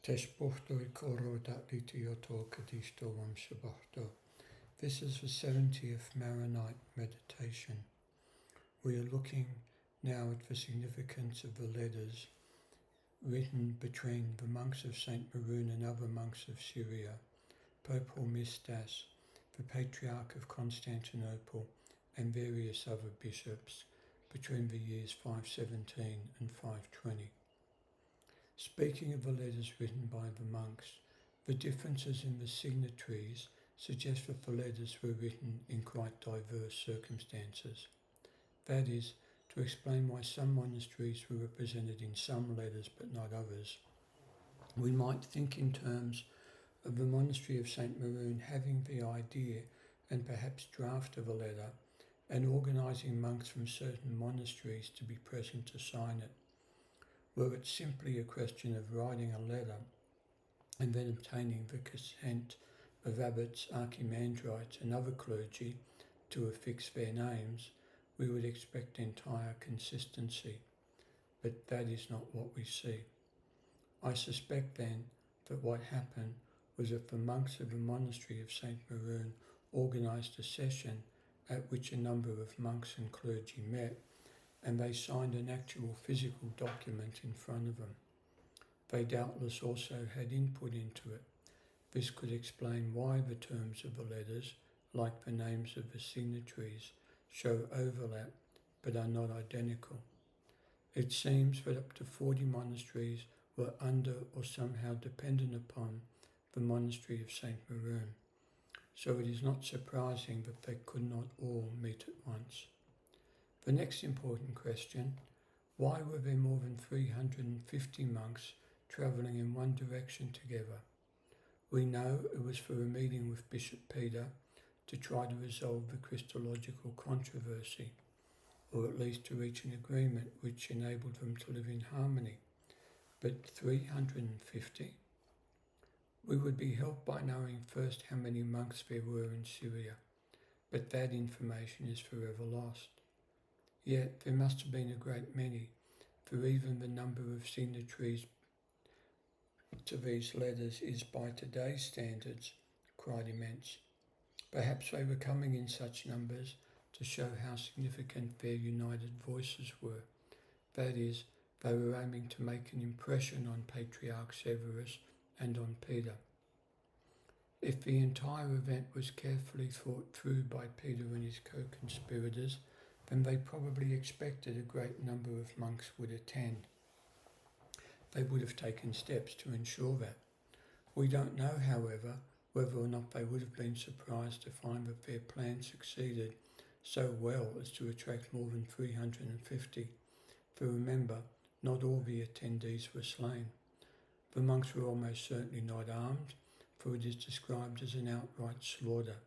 Teshbohto ikoro datlitioto kadisto wamshabohto. This is the 70th Maronite meditation. We are looking now at the significance of the letters written between the monks of St Maroun and other monks of Syria, Pope Hormisdas, the Patriarch of Constantinople, and various other bishops between the years 517 and 520. Speaking of the letters written by the monks, the differences in the signatories suggest that the letters were written in quite diverse circumstances. That is, to explain why some monasteries were represented in some letters but not others, we might think in terms of the monastery of St Maroun having the idea and perhaps draft of a letter and organising monks from certain monasteries to be present to sign it. Were it simply a question of writing a letter and then obtaining the consent of abbots, archimandrites and other clergy to affix their names, we would expect entire consistency. But that is not what we see. I suspect then that what happened was that the monks of the monastery of St Maroun organised a session at which a number of monks and clergy met, and they signed an actual physical document in front of them. They doubtless also had input into it. This could explain why the terms of the letters, like the names of the signatories, show overlap but are not identical. It seems that up to 40 monasteries were under or somehow dependent upon the monastery of St Maroun, so it is not surprising that they could not all meet at once. The next important question, why were there more than 350 monks travelling in one direction together? We know it was for a meeting with Bishop Peter to try to resolve the Christological controversy, or at least to reach an agreement which enabled them to live in harmony. But 350? We would be helped by knowing first how many monks there were in Syria, but that information is forever lost. Yet there must have been a great many, for even the number of signatories to these letters is by today's standards quite immense. Perhaps they were coming in such numbers to show how significant their united voices were. That is, they were aiming to make an impression on Patriarch Severus and on Peter. If the entire event was carefully thought through by Peter and his co-conspirators, then they probably expected a great number of monks would attend. They would have taken steps to ensure that. We don't know, however, whether or not they would have been surprised to find that their plan succeeded so well as to attract more than 350. For remember, not all the attendees were slain. The monks were almost certainly not armed, for it is described as an outright slaughter.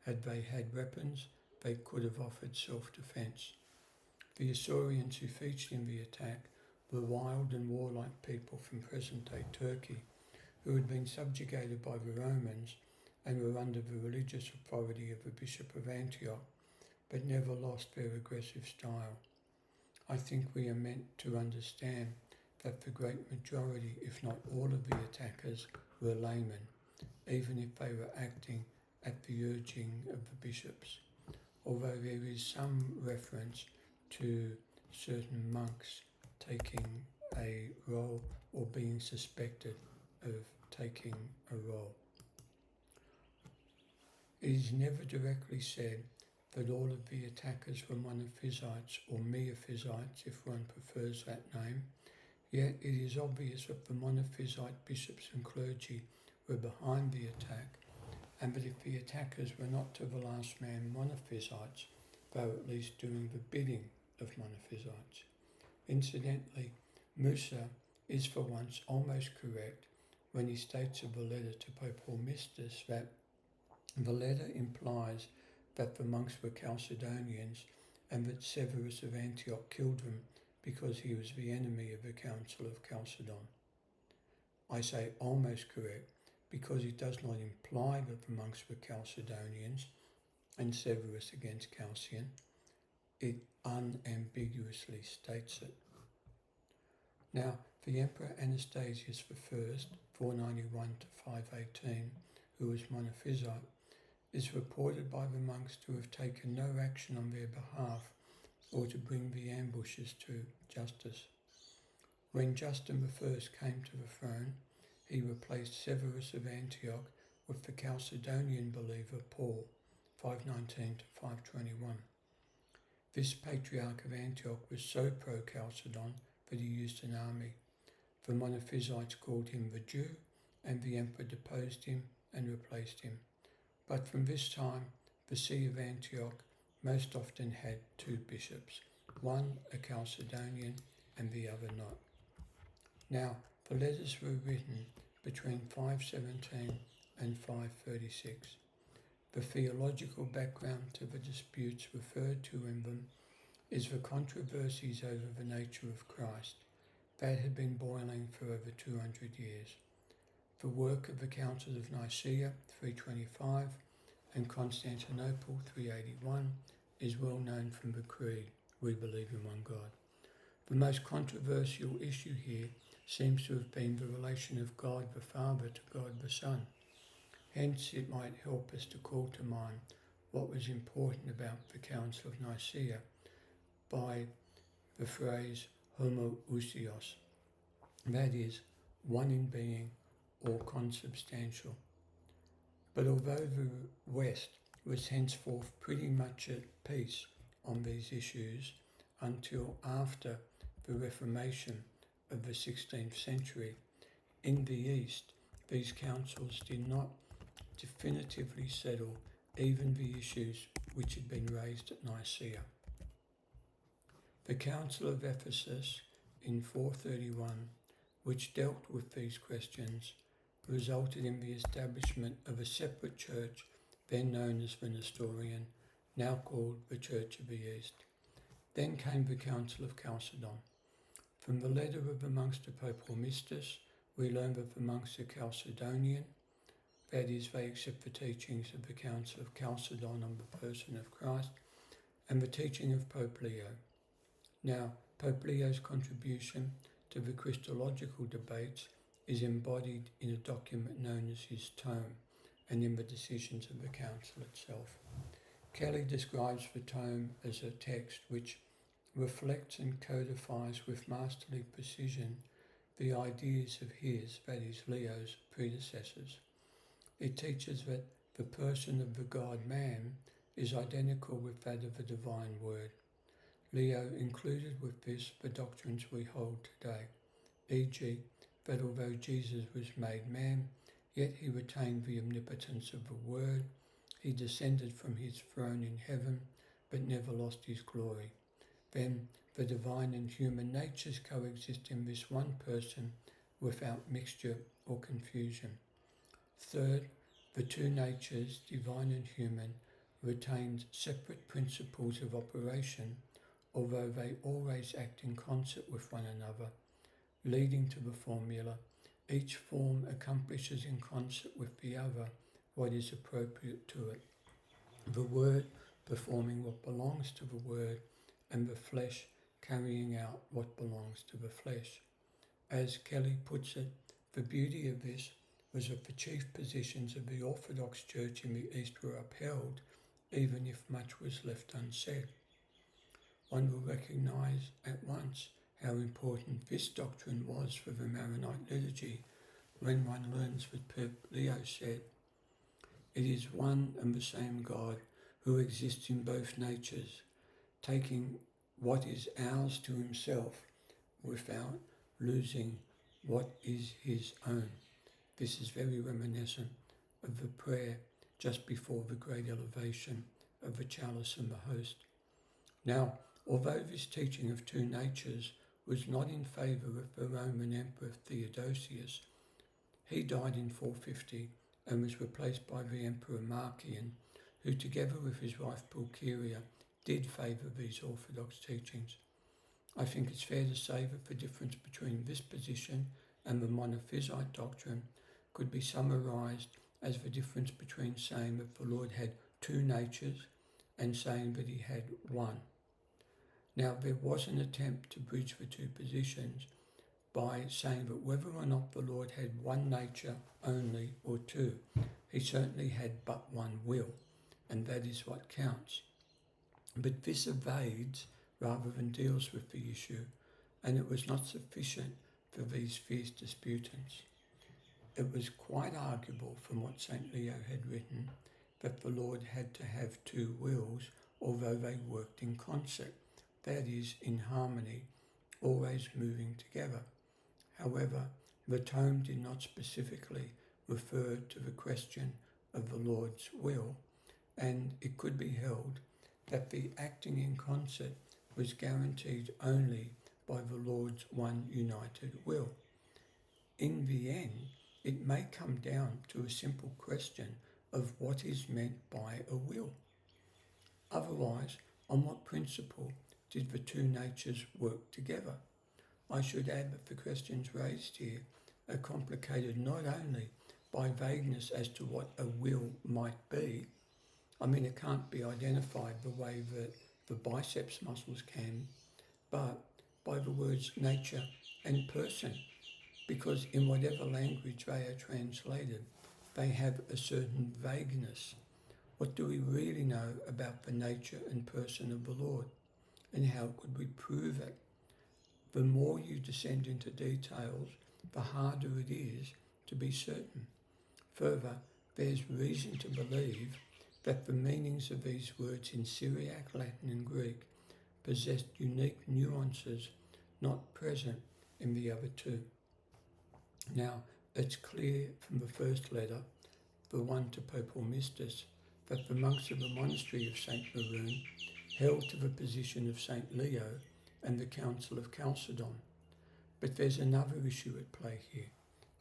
Had they had weapons, they could have offered self-defence. The Isaurians who featured in the attack were wild and warlike people from present-day Turkey, who had been subjugated by the Romans and were under the religious authority of the Bishop of Antioch, but never lost their aggressive style. I think we are meant to understand that the great majority, if not all of the attackers, were laymen, even if they were acting at the urging of the bishops. Although there is some reference to certain monks taking a role or being suspected of taking a role. It is never directly said that all of the attackers were Monophysites or Meophysites, if one prefers that name, yet it is obvious that the Monophysite bishops and clergy were behind the attack, and that if the attackers were not to the last man Monophysites, they were at least doing the bidding of Monophysites. Incidentally, Musa is for once almost correct when he states of the letter to Pope Hormisdas that the letter implies that the monks were Chalcedonians and that Severus of Antioch killed them because he was the enemy of the Council of Chalcedon. I say almost correct because it does not imply that the monks were Chalcedonians and Severus against Chalcedon. It unambiguously states it. Now, The Emperor Anastasius I, 491 to 518, who was Monophysite, is reported by the monks to have taken no action on their behalf or to bring the ambushes to justice. When Justin I came to the throne, he replaced Severus of Antioch with the Chalcedonian believer Paul, 519 to 521. This Patriarch of Antioch was so pro-Chalcedon that he used an army. The Monophysites called him the Jew, and the emperor deposed him and replaced him. But from this time, the See of Antioch most often had two bishops, one a Chalcedonian and the other not. Now, the letters were written between 517 and 536. The theological background to the disputes referred to in them is the controversies over the nature of Christ that had been boiling for over 200 years. The work of the Councils of Nicaea, 325, and Constantinople, 381, is well known from the Creed, we believe in one God. The most controversial issue here seems to have been the relation of God the Father to God the Son. Hence, it might help us to call to mind what was important about the Council of Nicaea by the phrase homoousios, that is, one in being or consubstantial. But although the West was henceforth pretty much at peace on these issues until after the Reformation of the 16th century, in the East these councils did not definitively settle even the issues which had been raised at Nicaea. The Council of Ephesus in 431, which dealt with these questions, resulted in the establishment of a separate church then known as the Nestorian, now called the Church of the East. Then came the Council of Chalcedon. From the letter of the monks to Pope Hormisdas, we learn that the monks are Chalcedonian, that is, they accept the teachings of the Council of Chalcedon on the person of Christ and the teaching of Pope Leo. Now, Pope Leo's contribution to the Christological debates is embodied in a document known as his tome and in the decisions of the Council itself. Kelly describes the tome as a text which reflects and codifies with masterly precision the ideas of his, that is, Leo's, predecessors. It teaches that the person of the God-man is identical with that of the divine word. Leo included with this the doctrines we hold today, e.g., that although Jesus was made man, yet he retained the omnipotence of the Word, he descended from his throne in heaven, but never lost his glory. Then the divine and human natures coexist in this one person without mixture or confusion. Third, the two natures, divine and human, retained separate principles of operation, although they always act in concert with one another, leading to the formula, each form accomplishes in concert with the other what is appropriate to it, the Word performing what belongs to the Word, and the flesh carrying out what belongs to the flesh. As Kelly puts it, the beauty of this was that the chief positions of the Orthodox Church in the East were upheld, even if much was left unsaid. One will recognise at once how important this doctrine was for the Maronite liturgy when one learns that Pope Leo said, "It is one and the same God who exists in both natures, taking what is ours to himself without losing what is his own." This is very reminiscent of the prayer just before the great elevation of the chalice and the host. Now, although this teaching of two natures was not in favour of the Roman Emperor Theodosius, he died in 450 and was replaced by the Emperor Marcian, who together with his wife Pulcheria did favour these orthodox teachings. I think it's fair to say that the difference between this position and the Monophysite doctrine could be summarised as the difference between saying that the Lord had two natures and saying that he had one. Now, there was an attempt to bridge the two positions, by saying that whether or not the Lord had one nature only or two, he certainly had but one will, and that is what counts. But this evades rather than deals with the issue, and it was not sufficient for these fierce disputants. It was quite arguable from what St Leo had written that the Lord had to have two wills, although they worked in concert, that is, in harmony, always moving together. However, the tome did not specifically refer to the question of the Lord's will, and it could be held that the acting in concert was guaranteed only by the Lord's one united will. In the end, it may come down to a simple question of what is meant by a will. Otherwise, on what principle did the two natures work together? I should add that the questions raised here are complicated not only by vagueness as to what a will might be. I mean, it can't be identified the way that the biceps muscles can, but by the words nature and person, because in whatever language they are translated, they have a certain vagueness. What do we really know about the nature and person of the Lord, and how could we prove it? The more you descend into details, the harder it is to be certain. Further, there's reason to believe that the meanings of these words in Syriac, Latin and Greek possessed unique nuances not present in the other two. Now, it's clear from the first letter, the one to Pope Hormisdas, that the monks of the monastery of St Maroun held to the position of St Leo and the Council of Chalcedon. But there's another issue at play here.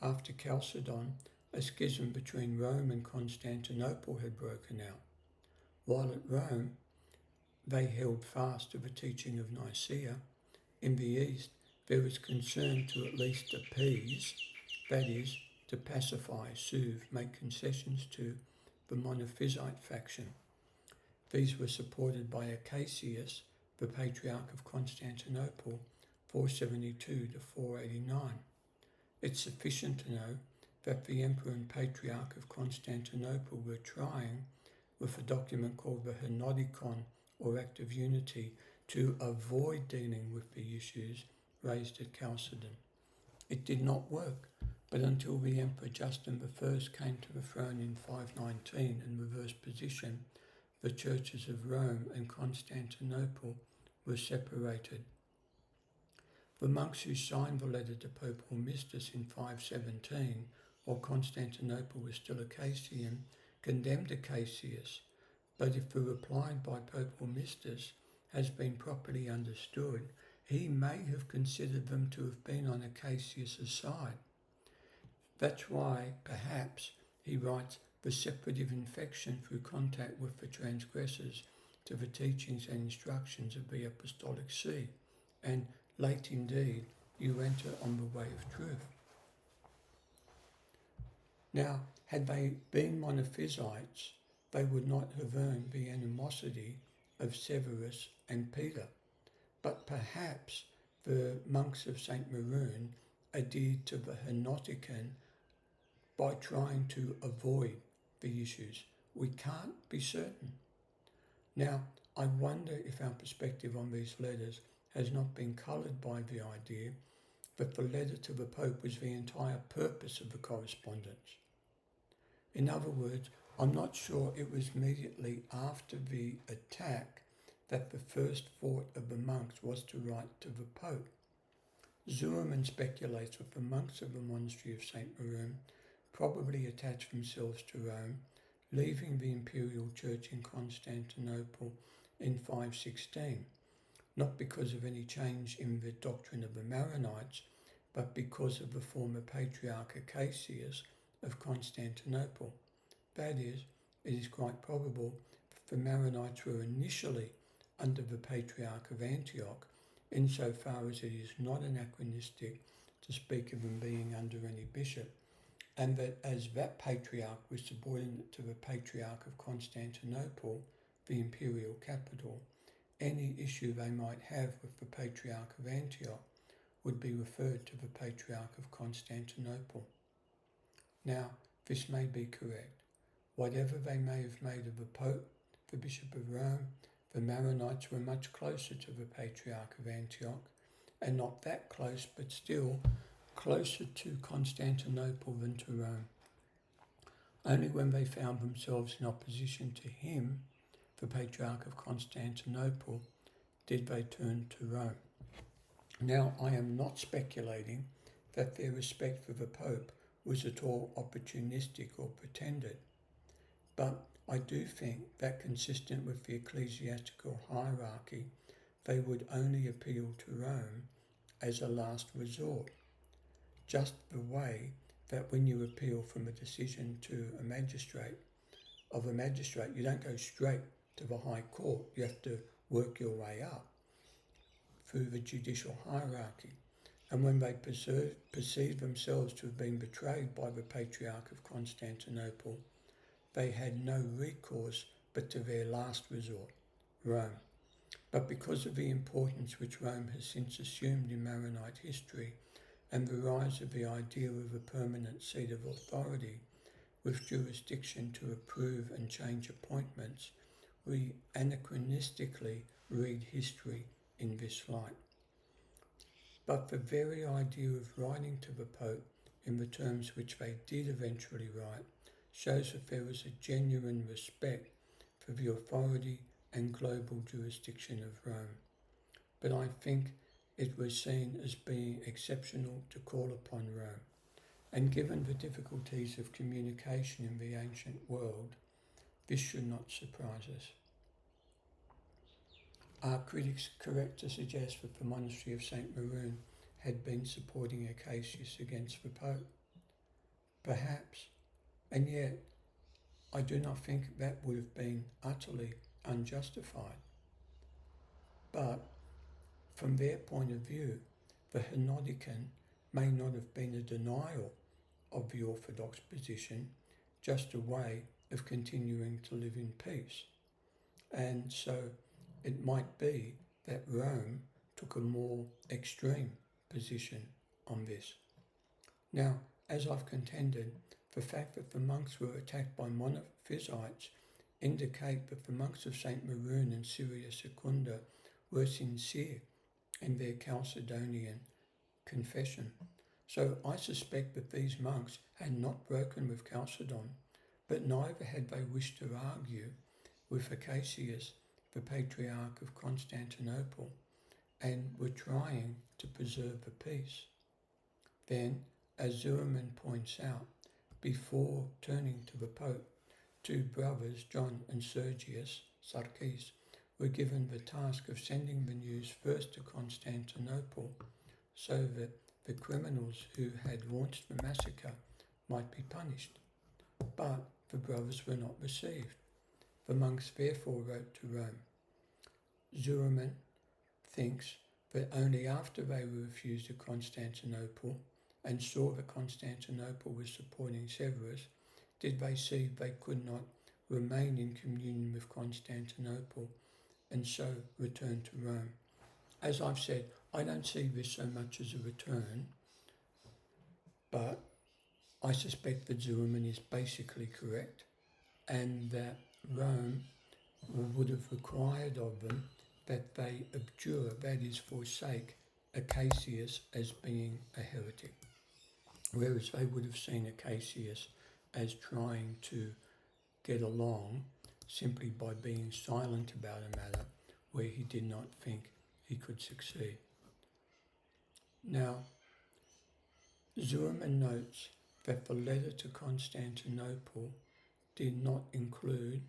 After Chalcedon, a schism between Rome and Constantinople had broken out. While at Rome, they held fast to the teaching of Nicaea. In the East, there was concern to at least appease, that is, to pacify, soothe, make concessions to the Monophysite faction. These were supported by Acacius, the Patriarch of Constantinople, 472 to 489. It's sufficient to know that the Emperor and Patriarch of Constantinople were trying, with a document called the Henoticon, or Act of Unity, to avoid dealing with the issues raised at Chalcedon. It did not work, but until the Emperor Justin I came to the throne in 519 and reversed position, the churches of Rome and Constantinople were separated. The monks who signed the letter to Pope Hormisdas in 517, while Constantinople was still Acacian, condemned Acacius, but if the reply by Pope Hormisdas has been properly understood, he may have considered them to have been on Acacius' side. That's why, perhaps, he writes the separative infection through contact with the transgressors to the teachings and instructions of the Apostolic See, and late indeed you enter on the way of truth. Now, had they been Monophysites, they would not have earned the animosity of Severus and Peter, but perhaps the monks of St Maroun adhered to the Henoticon by trying to avoid the issues. We can't be certain. Now, I wonder if our perspective on these letters has not been coloured by the idea that the letter to the Pope was the entire purpose of the correspondence. In other words, I'm not sure it was immediately after the attack that the first thought of the monks was to write to the Pope. Zuerman speculates that the monks of the monastery of St Maroun probably attached themselves to Rome, leaving the imperial church in Constantinople in 516, not because of any change in the doctrine of the Maronites, but because of the former Patriarch Acacius of Constantinople. That is, it is quite probable that the Maronites were initially under the Patriarch of Antioch, insofar as it is not anachronistic to speak of them being under any bishop, and that as that Patriarch was subordinate to the Patriarch of Constantinople, the imperial capital, any issue they might have with the Patriarch of Antioch would be referred to the Patriarch of Constantinople. Now, this may be correct. Whatever they may have made of the Pope, the Bishop of Rome, the Maronites were much closer to the Patriarch of Antioch, and not that close, but still closer to Constantinople than to Rome. Only when they found themselves in opposition to him, the Patriarch of Constantinople, did they turn to Rome. Now, I am not speculating that their respect for the Pope was at all opportunistic or pretended, but I do think that consistent with the ecclesiastical hierarchy, they would only appeal to Rome as a last resort, just the way that when you appeal from a decision to a magistrate, you don't go straight to the High Court. You have to work your way up through the judicial hierarchy. And when they perceived themselves to have been betrayed by the Patriarch of Constantinople, they had no recourse but to their last resort, Rome. But because of the importance which Rome has since assumed in Maronite history, and the rise of the idea of a permanent seat of authority with jurisdiction to approve and change appointments, we anachronistically read history in this light. But the very idea of writing to the Pope in the terms which they did eventually write shows that there was a genuine respect for the authority and global jurisdiction of Rome. But I think it was seen as being exceptional to call upon Rome, and given the difficulties of communication in the ancient world, this should not surprise us. Are critics correct to suggest that the monastery of St Maroun had been supporting Acacius against the Pope? Perhaps, and yet I do not think that would have been utterly unjustified. But from their point of view, the Henoticon may not have been a denial of the orthodox position, just a way of continuing to live in peace. And so it might be that Rome took a more extreme position on this. Now, as I've contended, the fact that the monks were attacked by Monophysites indicate that the monks of St Maroun and Syria II were sincere in their Chalcedonian confession. So I suspect that these monks had not broken with Chalcedon, but neither had they wished to argue with Acacius, the Patriarch of Constantinople, and were trying to preserve the peace. Then, as Zuriman points out, before turning to the Pope, two brothers, John and Sergius Sarkis, were given the task of sending the news first to Constantinople so that the criminals who had launched the massacre might be punished. But the brothers were not received. The monks therefore wrote to Rome. Zuriman thinks that only after they were refused at Constantinople and saw that Constantinople was supporting Severus, did they see they could not remain in communion with Constantinople and so return to Rome. As I've said, I don't see this so much as a return, but I suspect that Zuriman is basically correct and that Rome would have required of them that they abjure, that is, forsake Acacius as being a heretic, whereas they would have seen Acacius as trying to get along simply by being silent about a matter where he did not think he could succeed. Now, Zuriman notes that the letter to Constantinople did not include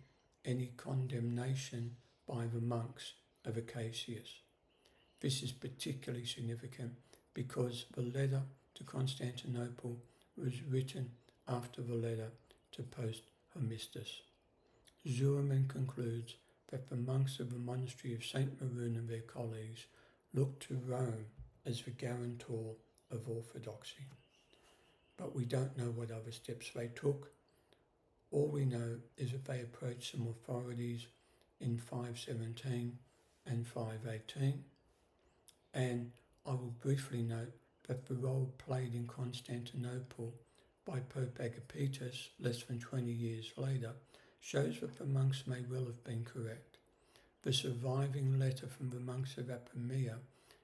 any condemnation by the monks of Acacius. This is particularly significant because the letter to Constantinople was written after the letter to Pope Hormisdas. Zuriman concludes that the monks of the monastery of St Maroun and their colleagues looked to Rome as the guarantor of orthodoxy. But we don't know what other steps they took. All we know is that they approached some authorities in 517 and 518, and I will briefly note that the role played in Constantinople by Pope Acacius less than 20 years later shows that the monks may well have been correct. The surviving letter from the monks of Apamea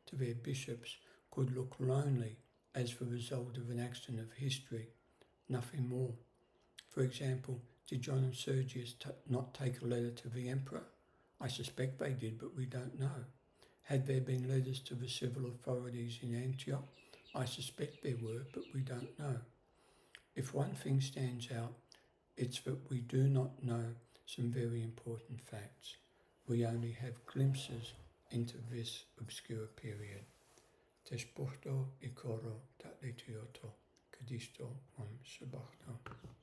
to their bishops could look lonely as the result of an accident of history, nothing more. For example, did John and Sergius not take a letter to the emperor? I suspect they did, but we don't know. Had there been letters to the civil authorities in Antioch? I suspect there were, but we don't know. If one thing stands out, it's that we do not know some very important facts. We only have glimpses into this obscure period. Tespurto ikoro tatletioto, kadisto om subarto.